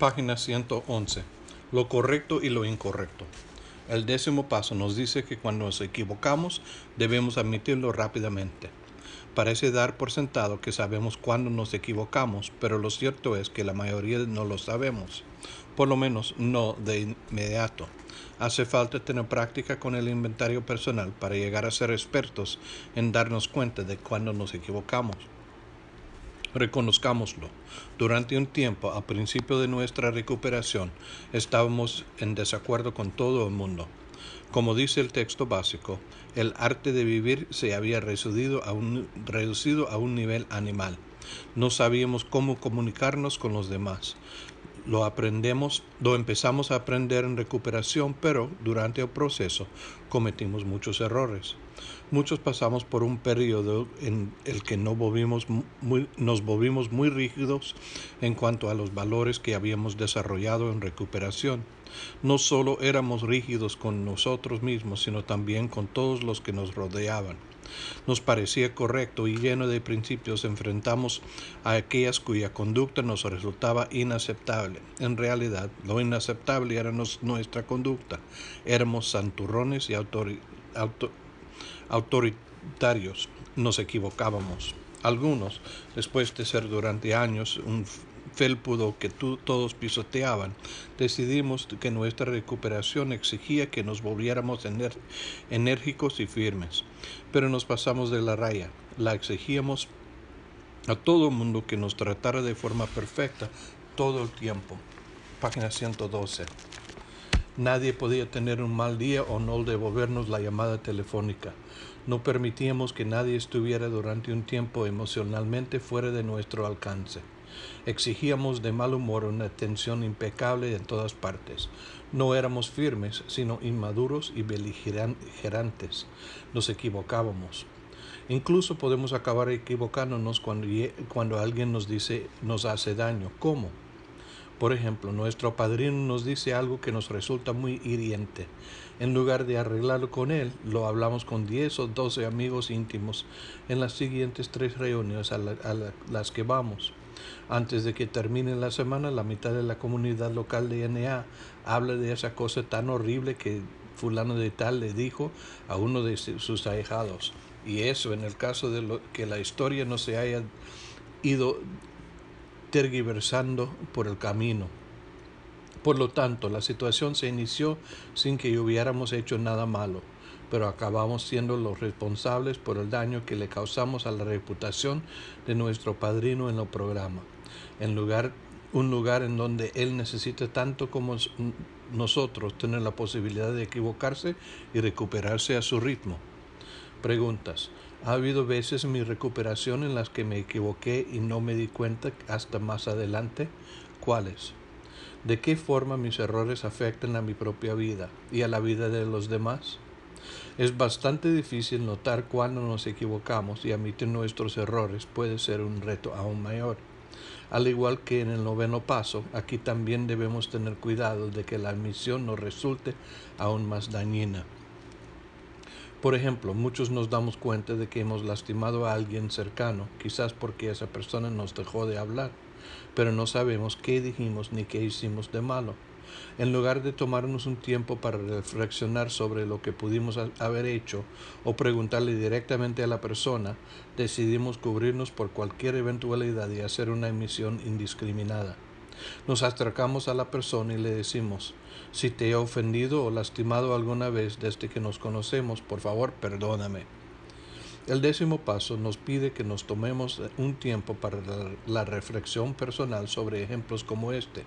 Página 111. Lo correcto y lo incorrecto. El 10º paso nos dice que cuando nos equivocamos debemos admitirlo rápidamente. Parece dar por sentado que sabemos cuándo nos equivocamos, pero lo cierto es que la mayoría no lo sabemos, por lo menos no de inmediato. Hace falta tener práctica con el inventario personal para llegar a ser expertos en darnos cuenta de cuándo nos equivocamos. Reconozcámoslo. Durante un tiempo, al principio de nuestra recuperación, estábamos en desacuerdo con todo el mundo. Como dice el texto básico, el arte de vivir se había reducido a un nivel animal. No sabíamos cómo comunicarnos con los demás. Lo empezamos a aprender en recuperación, pero durante el proceso cometimos muchos errores. Muchos pasamos por un periodo en el que nos volvimos muy rígidos en cuanto a los valores que habíamos desarrollado en recuperación. No solo éramos rígidos con nosotros mismos, sino también con todos los que nos rodeaban. Nos parecía correcto y lleno de principios enfrentamos a aquellas cuya conducta nos resultaba inaceptable. En realidad, lo inaceptable era nuestra conducta. Éramos santurrones y autoritarios. Nos equivocábamos. Algunos, después de ser durante años un felpudo que todos pisoteaban, decidimos que nuestra recuperación exigía que nos volviéramos enérgicos y firmes, pero nos pasamos de la raya. La exigíamos a todo el mundo que nos tratara de forma perfecta todo el tiempo. Página 112. Nadie podía tener un mal día o no devolvernos la llamada telefónica. No permitíamos que nadie estuviera durante un tiempo emocionalmente fuera de nuestro alcance. Exigíamos de mal humor una atención impecable en todas partes. No éramos firmes, sino inmaduros y beligerantes. Nos equivocábamos. Incluso podemos acabar equivocándonos cuando alguien nos hace daño. ¿Cómo? Por ejemplo, nuestro padrino nos dice algo que nos resulta muy hiriente. En lugar de arreglarlo con él, lo hablamos con 10 o 12 amigos íntimos en las siguientes 3 reuniones a las que vamos. Antes de que termine la semana, la mitad de la comunidad local de NA habla de esa cosa tan horrible que fulano de tal le dijo a uno de sus ahijados. Y eso en el caso de que la historia no se haya ido tergiversando por el camino. Por lo tanto, la situación se inició sin que hubiéramos hecho nada malo, pero acabamos siendo los responsables por el daño que le causamos a la reputación de nuestro padrino en el programa. Un lugar en donde él necesita tanto como nosotros tener la posibilidad de equivocarse y recuperarse a su ritmo. Preguntas. ¿Ha habido veces en mi recuperación en las que me equivoqué y no me di cuenta hasta más adelante? ¿Cuáles? ¿De qué forma mis errores afectan a mi propia vida y a la vida de los demás? Es bastante difícil notar cuándo nos equivocamos y admitir nuestros errores puede ser un reto aún mayor. Al igual que en el 9º paso, aquí también debemos tener cuidado de que la admisión no resulte aún más dañina. Por ejemplo, muchos nos damos cuenta de que hemos lastimado a alguien cercano, quizás porque esa persona nos dejó de hablar, pero no sabemos qué dijimos ni qué hicimos de malo. En lugar de tomarnos un tiempo para reflexionar sobre lo que pudimos haber hecho o preguntarle directamente a la persona, decidimos cubrirnos por cualquier eventualidad y hacer una admisión indiscriminada. Nos acercamos a la persona y le decimos: si te he ofendido o lastimado alguna vez desde que nos conocemos, por favor, perdóname. El 10º paso nos pide que nos tomemos un tiempo para la reflexión personal sobre ejemplos como este.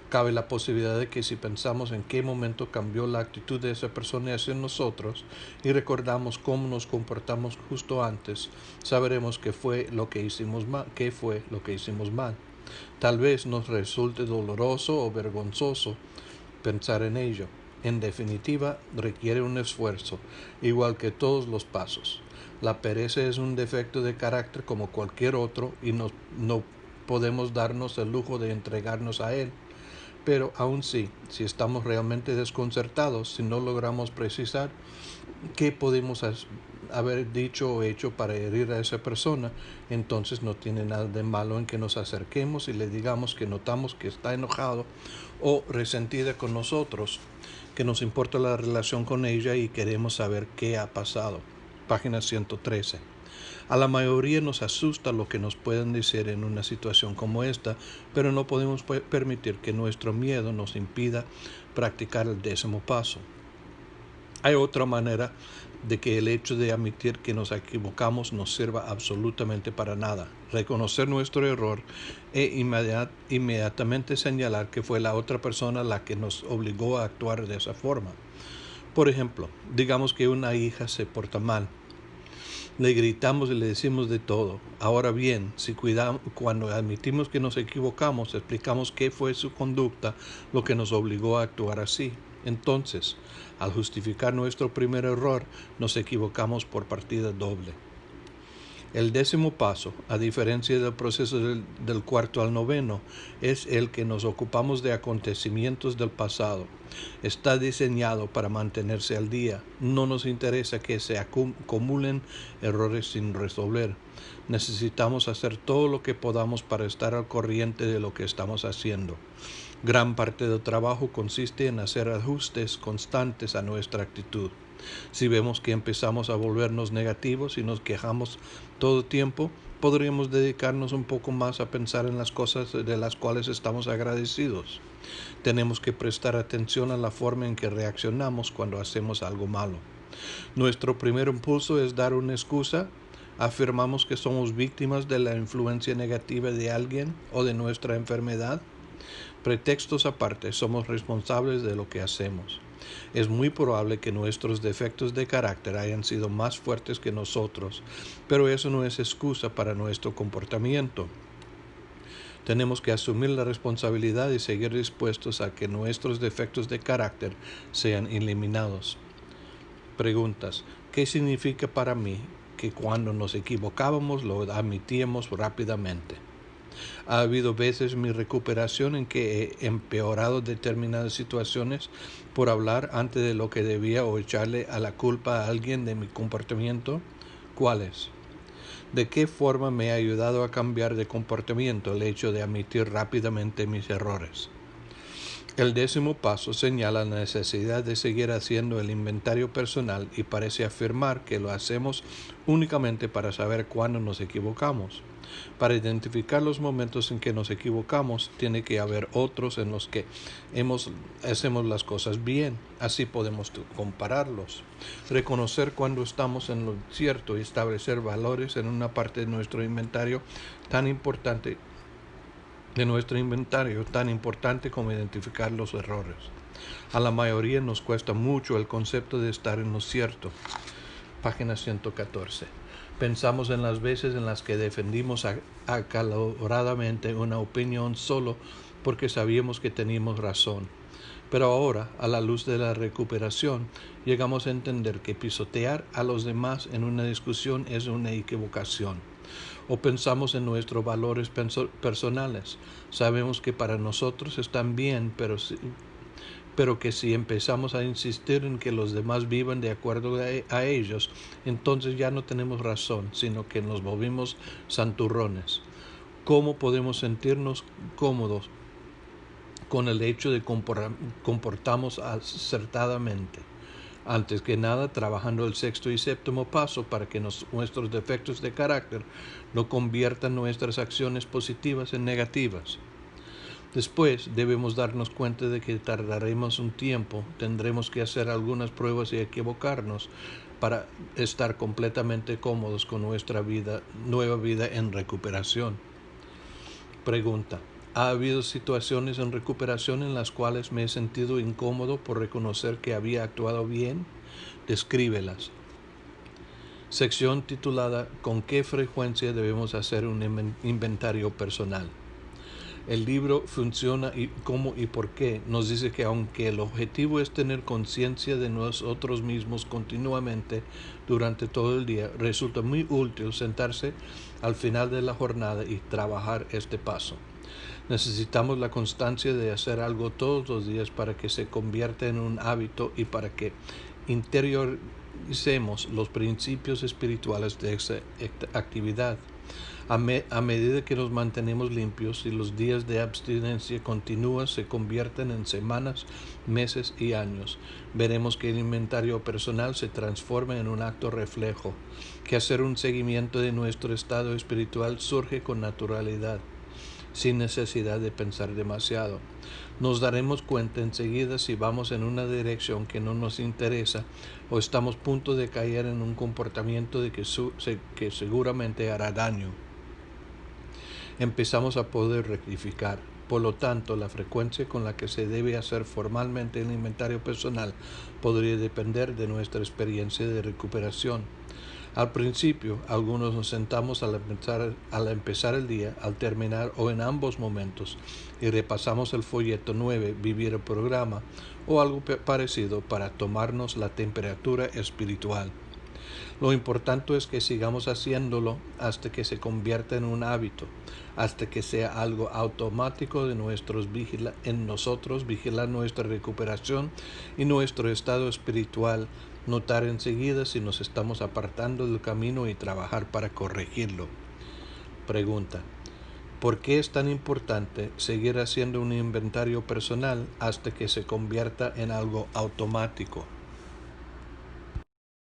Cabe la posibilidad de que si pensamos en qué momento cambió la actitud de esa persona hacia nosotros y recordamos cómo nos comportamos justo antes, sabremos qué fue lo que hicimos mal. Tal vez nos resulte doloroso o vergonzoso pensar en ello. En definitiva, requiere un esfuerzo, igual que todos los pasos. La pereza es un defecto de carácter como cualquier otro y no podemos darnos el lujo de entregarnos a él. Pero aún si estamos realmente desconcertados, si no logramos precisar qué podemos haber dicho o hecho para herir a esa persona, entonces no tiene nada de malo en que nos acerquemos y le digamos que notamos que está enojado o resentida con nosotros, que nos importa la relación con ella y queremos saber qué ha pasado. Página 113. A la mayoría nos asusta lo que nos pueden decir en una situación como esta, pero no podemos permitir que nuestro miedo nos impida practicar el 10º paso. Hay otra manera de que el hecho de admitir que nos equivocamos no sirva absolutamente para nada. Reconocer nuestro error e inmediatamente señalar que fue la otra persona la que nos obligó a actuar de esa forma. Por ejemplo, digamos que una hija se porta mal. Le gritamos y le decimos de todo. Ahora bien, cuando admitimos que nos equivocamos, explicamos qué fue su conducta lo que nos obligó a actuar así. Entonces, al justificar nuestro primer error, nos equivocamos por partida doble. El 10º paso, a diferencia del proceso del 4º al 9º, es el que nos ocupamos de acontecimientos del pasado. Está diseñado para mantenerse al día. No nos interesa que se acumulen errores sin resolver. Necesitamos hacer todo lo que podamos para estar al corriente de lo que estamos haciendo. Gran parte del trabajo consiste en hacer ajustes constantes a nuestra actitud. Si vemos que empezamos a volvernos negativos y nos quejamos todo el tiempo, podríamos dedicarnos un poco más a pensar en las cosas de las cuales estamos agradecidos. Tenemos que prestar atención a la forma en que reaccionamos cuando hacemos algo malo. Nuestro primer impulso es dar una excusa. Afirmamos que somos víctimas de la influencia negativa de alguien o de nuestra enfermedad. Pretextos aparte, somos responsables de lo que hacemos. Es muy probable que nuestros defectos de carácter hayan sido más fuertes que nosotros, pero eso no es excusa para nuestro comportamiento. Tenemos que asumir la responsabilidad y seguir dispuestos a que nuestros defectos de carácter sean eliminados. Preguntas. ¿Qué significa para mí que cuando nos equivocábamos lo admitíamos rápidamente? Ha habido veces en mi recuperación en que he empeorado determinadas situaciones por hablar antes de lo que debía o echarle a la culpa a alguien de mi comportamiento. ¿Cuáles? ¿De qué forma me ha ayudado a cambiar de comportamiento el hecho de admitir rápidamente mis errores? El 10º paso señala la necesidad de seguir haciendo el inventario personal y parece afirmar que lo hacemos únicamente para saber cuándo nos equivocamos. Para identificar los momentos en que nos equivocamos, tiene que haber otros en los que hacemos las cosas bien. Así podemos compararlos. Reconocer cuando estamos en lo cierto y establecer valores en una parte de nuestro inventario tan importante como identificar los errores. A la mayoría nos cuesta mucho el concepto de estar en lo cierto. Página 114. Pensamos en las veces en las que defendimos acaloradamente una opinión solo porque sabíamos que teníamos razón. Pero ahora, a la luz de la recuperación, llegamos a entender que pisotear a los demás en una discusión es una equivocación. O pensamos en nuestros valores personales. Sabemos que para nosotros están bien, pero que si empezamos a insistir en que los demás vivan de acuerdo a ellos, entonces ya no tenemos razón, sino que nos volvimos santurrones. ¿Cómo podemos sentirnos cómodos con el hecho de comportarnos acertadamente? Antes que nada, trabajando el 6º y 7º paso para que nuestros defectos de carácter no conviertan nuestras acciones positivas en negativas. Después debemos darnos cuenta de que tardaremos un tiempo, tendremos que hacer algunas pruebas y equivocarnos para estar completamente cómodos con nuestra nueva vida en recuperación. Pregunta. ¿Ha habido situaciones en recuperación en las cuales me he sentido incómodo por reconocer que había actuado bien? Descríbelas. Sección titulada ¿Con qué frecuencia debemos hacer un inventario personal? El libro Funciona y cómo y por qué nos dice que aunque el objetivo es tener conciencia de nosotros mismos continuamente durante todo el día, resulta muy útil sentarse al final de la jornada y trabajar este paso. Necesitamos la constancia de hacer algo todos los días para que se convierta en un hábito y para que interioricemos los principios espirituales de esa actividad. A medida que nos mantenemos limpios y los días de abstinencia continua se convierten en semanas, meses y años, veremos que el inventario personal se transforma en un acto reflejo, que hacer un seguimiento de nuestro estado espiritual surge con naturalidad, sin necesidad de pensar demasiado. Nos daremos cuenta enseguida si vamos en una dirección que no nos interesa o estamos a punto de caer en un comportamiento que seguramente hará daño. Empezamos a poder rectificar. Por lo tanto, la frecuencia con la que se debe hacer formalmente el inventario personal podría depender de nuestra experiencia de recuperación. Al principio, algunos nos sentamos al empezar el día, al terminar o en ambos momentos y repasamos el folleto 9, vivir el programa o algo parecido para tomarnos la temperatura espiritual. Lo importante es que sigamos haciéndolo hasta que se convierta en un hábito, hasta que sea algo automático en nosotros, vigilar nuestra recuperación y nuestro estado espiritual, notar enseguida si nos estamos apartando del camino y trabajar para corregirlo. Pregunta: ¿por qué es tan importante seguir haciendo un inventario personal hasta que se convierta en algo automático?